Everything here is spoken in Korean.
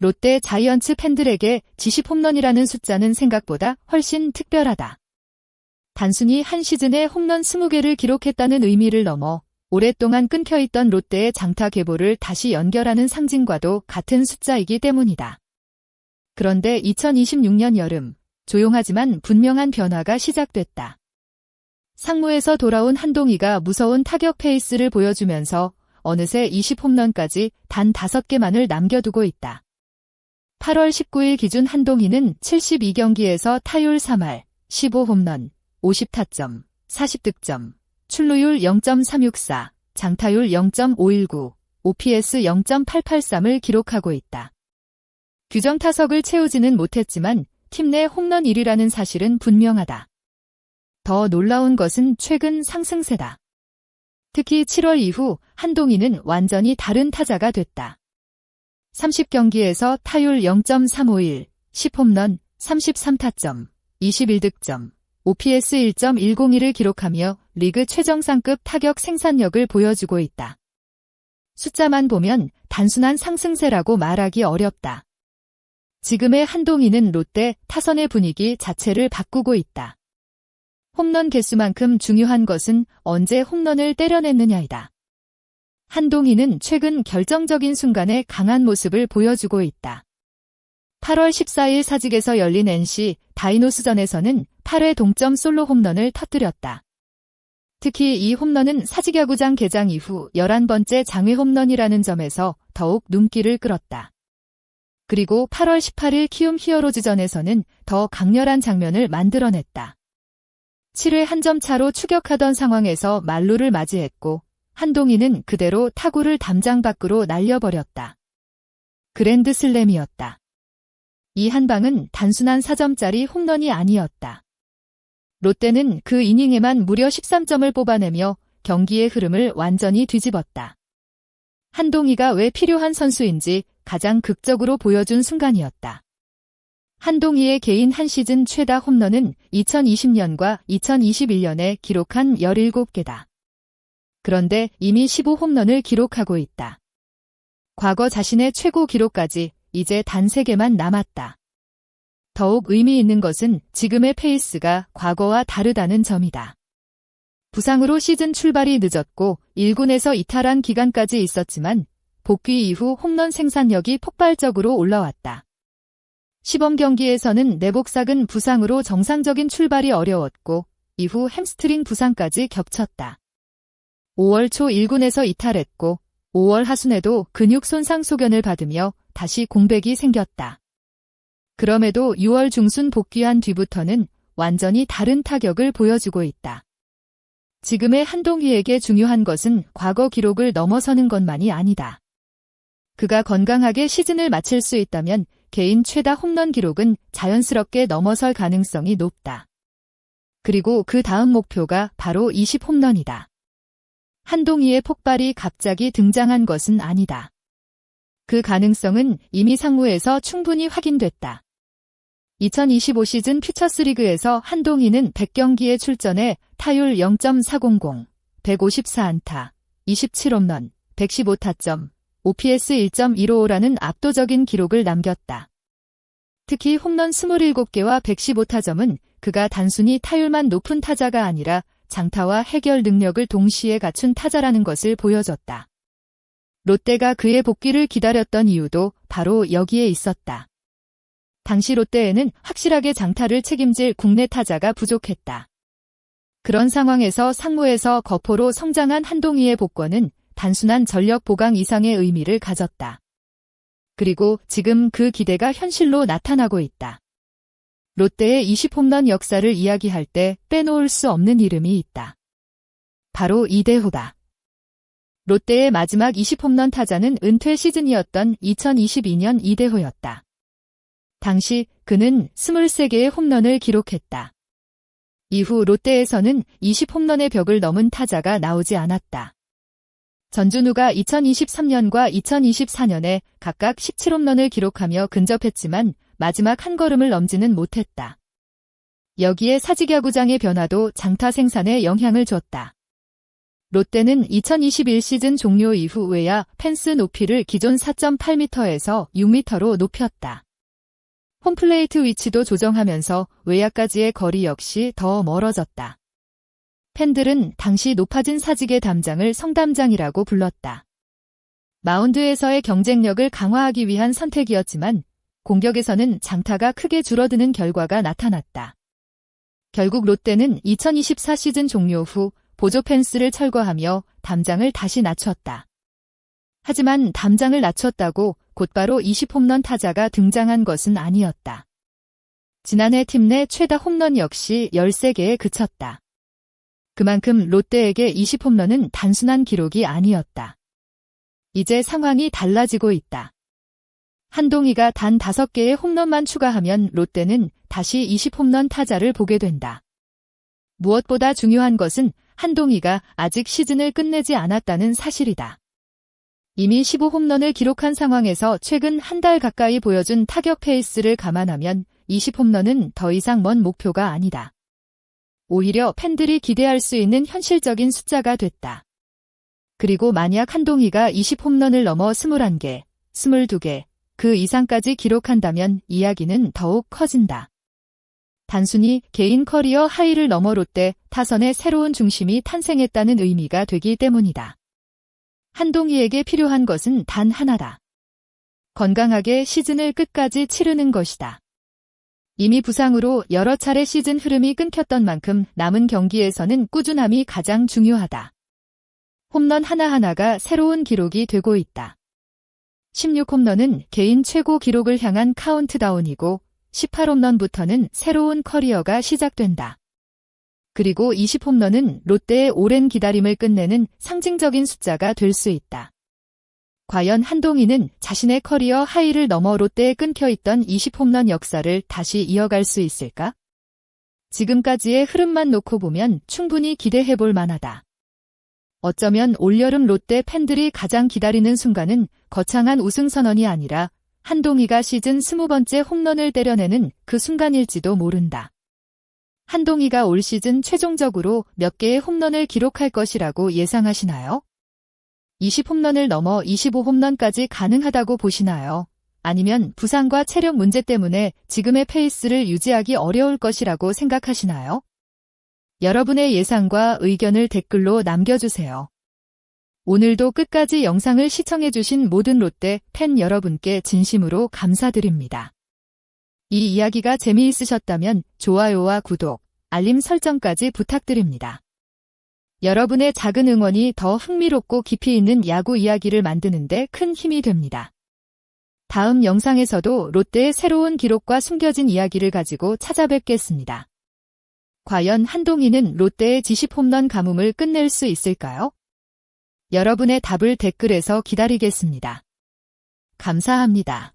롯데 자이언츠 팬들에게 지십 홈런이라는 숫자는 생각보다 훨씬 특별하다. 단순히 한 시즌에 홈런 20개를 기록했다는 의미를 넘어 오랫동안 끊겨있던 롯데의 장타 계보를 다시 연결하는 상징과도 같은 숫자이기 때문이다. 그런데 2026년 여름, 조용하지만 분명한 변화가 시작됐다. 상무에서 돌아온 한동희가 무서운 타격 페이스를 보여주면서 어느새 20홈런까지 단 5개만을 남겨두고 있다. 8월 19일 기준 한동희는 72경기에서 타율 3할, 15홈런, 50타점, 40득점, 출루율 0.364, 장타율 0.519, OPS 0.883을 기록하고 있다. 규정 타석을 채우지는 못했지만 팀 내 홈런 1위라는 사실은 분명하다. 더 놀라운 것은 최근 상승세다. 특히 7월 이후 한동희는 완전히 다른 타자가 됐다. 30경기에서 타율 0.351, 10홈런, 33타점, 21득점, OPS 1.102를 기록하며 리그 최정상급 타격 생산력을 보여주고 있다. 숫자만 보면 단순한 상승세라고 말하기 어렵다. 지금의 한동희는 롯데 타선의 분위기 자체를 바꾸고 있다. 홈런 개수만큼 중요한 것은 언제 홈런을 때려냈느냐이다. 한동희는 최근 결정적인 순간에 강한 모습을 보여주고 있다. 8월 14일 사직에서 열린 NC 다이노스전에서는 8회 동점 솔로 홈런을 터뜨렸다. 특히 이 홈런은 사직야구장 개장 이후 11번째 장외 홈런이라는 점에서 더욱 눈길을 끌었다. 그리고 8월 18일 키움 히어로즈전에서는 더 강렬한 장면을 만들어냈다. 7회 한 점 차로 추격하던 상황에서 만루를 맞이했고 한동희는 그대로 타구를 담장 밖으로 날려버렸다. 그랜드 슬램이었다. 이 한 방은 단순한 4점짜리 홈런이 아니었다. 롯데는 그 이닝에만 무려 13점을 뽑아내며 경기의 흐름을 완전히 뒤집었다. 한동희가 왜 필요한 선수인지 가장 극적으로 보여준 순간이었다. 한동희의 개인 한 시즌 최다 홈런은 2020년과 2021년에 기록한 17개다. 그런데 이미 15홈런을 기록하고 있다. 과거 자신의 최고 기록까지 이제 단 3개만 남았다. 더욱 의미 있는 것은 지금의 페이스가 과거와 다르다는 점이다. 부상으로 시즌 출발이 늦었고 1군에서 이탈한 기간까지 있었지만 복귀 이후 홈런 생산력이 폭발적으로 올라왔다. 시범경기에서는 내복삭은 부상으로 정상적인 출발이 어려웠고 이후 햄스트링 부상까지 겹쳤다. 5월 초 1군에서 이탈했고 5월 하순에도 근육 손상 소견을 받으며 다시 공백이 생겼다. 그럼에도 6월 중순 복귀한 뒤부터는 완전히 다른 타격을 보여주고 있다. 지금의 한동희에게 중요한 것은 과거 기록을 넘어서는 것만이 아니다. 그가 건강하게 시즌을 마칠 수 있다면 개인 최다 홈런 기록은 자연스럽게 넘어설 가능성이 높다. 그리고 그 다음 목표가 바로 20홈런이다. 한동희의 폭발이 갑자기 등장한 것은 아니다. 그 가능성은 이미 상무에서 충분히 확인됐다. 2025 시즌 퓨처스리그에서 한동희는 100경기에 출전해 타율 0.400, 154안타, 27홈런, 115타점, OPS 1.155라는 압도적인 기록을 남겼다. 특히 홈런 27개와 115타점은 그가 단순히 타율만 높은 타자가 아니라 장타와 해결 능력을 동시에 갖춘 타자라는 것을 보여줬다. 롯데가 그의 복귀를 기다렸던 이유도 바로 여기에 있었다. 당시 롯데에는 확실하게 장타를 책임질 국내 타자가 부족했다. 그런 상황에서 상무에서 거포로 성장한 한동희의 복권은 단순한 전력 보강 이상의 의미를 가졌다. 그리고 지금 그 기대가 현실로 나타나고 있다. 롯데의 20홈런 역사를 이야기할 때 빼놓을 수 없는 이름이 있다. 바로 이대호다. 롯데의 마지막 20홈런 타자는 은퇴 시즌이었던 2022년 이대호였다. 당시 그는 23개의 홈런을 기록했다. 이후 롯데에서는 20홈런의 벽을 넘은 타자가 나오지 않았다. 전준우가 2023년과 2024년에 각각 17홈런을 기록하며 근접했지만 마지막 한 걸음을 넘지는 못했다. 여기에 사직야구장의 변화도 장타 생산에 영향을 줬다. 롯데는 2021 시즌 종료 이후 외야 펜스 높이를 기존 4.8m에서 6m로 높였다. 홈플레이트 위치도 조정하면서 외야까지의 거리 역시 더 멀어졌다. 팬들은 당시 높아진 사직의 담장을 성담장이라고 불렀다. 마운드에서의 경쟁력을 강화하기 위한 선택이었지만 공격에서는 장타가 크게 줄어드는 결과가 나타났다. 결국 롯데는 2024 시즌 종료 후 보조 펜스를 철거하며 담장을 다시 낮췄다. 하지만 담장을 낮췄다고 곧바로 20홈런 타자가 등장한 것은 아니었다. 지난해 팀 내 최다 홈런 역시 13개에 그쳤다. 그만큼 롯데에게 20홈런은 단순한 기록이 아니었다. 이제 상황이 달라지고 있다. 한동희가 단 5개의 홈런만 추가하면 롯데는 다시 20홈런 타자를 보게 된다. 무엇보다 중요한 것은 한동희가 아직 시즌을 끝내지 않았다는 사실이다. 이미 15홈런을 기록한 상황에서 최근 한 달 가까이 보여준 타격 페이스를 감안하면 20홈런은 더 이상 먼 목표가 아니다. 오히려 팬들이 기대할 수 있는 현실적인 숫자가 됐다. 그리고 만약 한동희가 20홈런을 넘어 21개, 22개, 그 이상까지 기록한다면 이야기는 더욱 커진다. 단순히 개인 커리어 하이를 넘어 롯데 타선의 새로운 중심이 탄생했다는 의미가 되기 때문이다. 한동희에게 필요한 것은 단 하나다. 건강하게 시즌을 끝까지 치르는 것이다. 이미 부상으로 여러 차례 시즌 흐름이 끊겼던 만큼 남은 경기에서는 꾸준함이 가장 중요하다. 홈런 하나하나가 새로운 기록이 되고 있다. 16홈런은 개인 최고 기록을 향한 카운트다운이고 18홈런부터는 새로운 커리어가 시작된다. 그리고 20홈런은 롯데의 오랜 기다림을 끝내는 상징적인 숫자가 될 수 있다. 과연 한동희는 자신의 커리어 하이를 넘어 롯데에 끊겨있던 20홈런 역사를 다시 이어갈 수 있을까? 지금까지의 흐름만 놓고 보면 충분히 기대해볼 만하다. 어쩌면 올여름 롯데 팬들이 가장 기다리는 순간은 거창한 우승 선언이 아니라 한동희가 시즌 20번째 홈런을 때려내는 그 순간일지도 모른다. 한동희가 올 시즌 최종적으로 몇 개의 홈런을 기록할 것이라고 예상하시나요? 20홈런을 넘어 25홈런까지 가능하다고 보시나요? 아니면 부상과 체력 문제 때문에 지금의 페이스를 유지하기 어려울 것이라고 생각하시나요? 여러분의 예상과 의견을 댓글로 남겨주세요. 오늘도 끝까지 영상을 시청해주신 모든 롯데 팬 여러분께 진심으로 감사드립니다. 이 이야기가 재미있으셨다면 좋아요와 구독, 알림 설정까지 부탁드립니다. 여러분의 작은 응원이 더 흥미롭고 깊이 있는 야구 이야기를 만드는 데 큰 힘이 됩니다. 다음 영상에서도 롯데의 새로운 기록과 숨겨진 이야기를 가지고 찾아뵙겠습니다. 과연 한동희는 롯데의 20홈런 가뭄을 끝낼 수 있을까요? 여러분의 답을 댓글에서 기다리겠습니다. 감사합니다.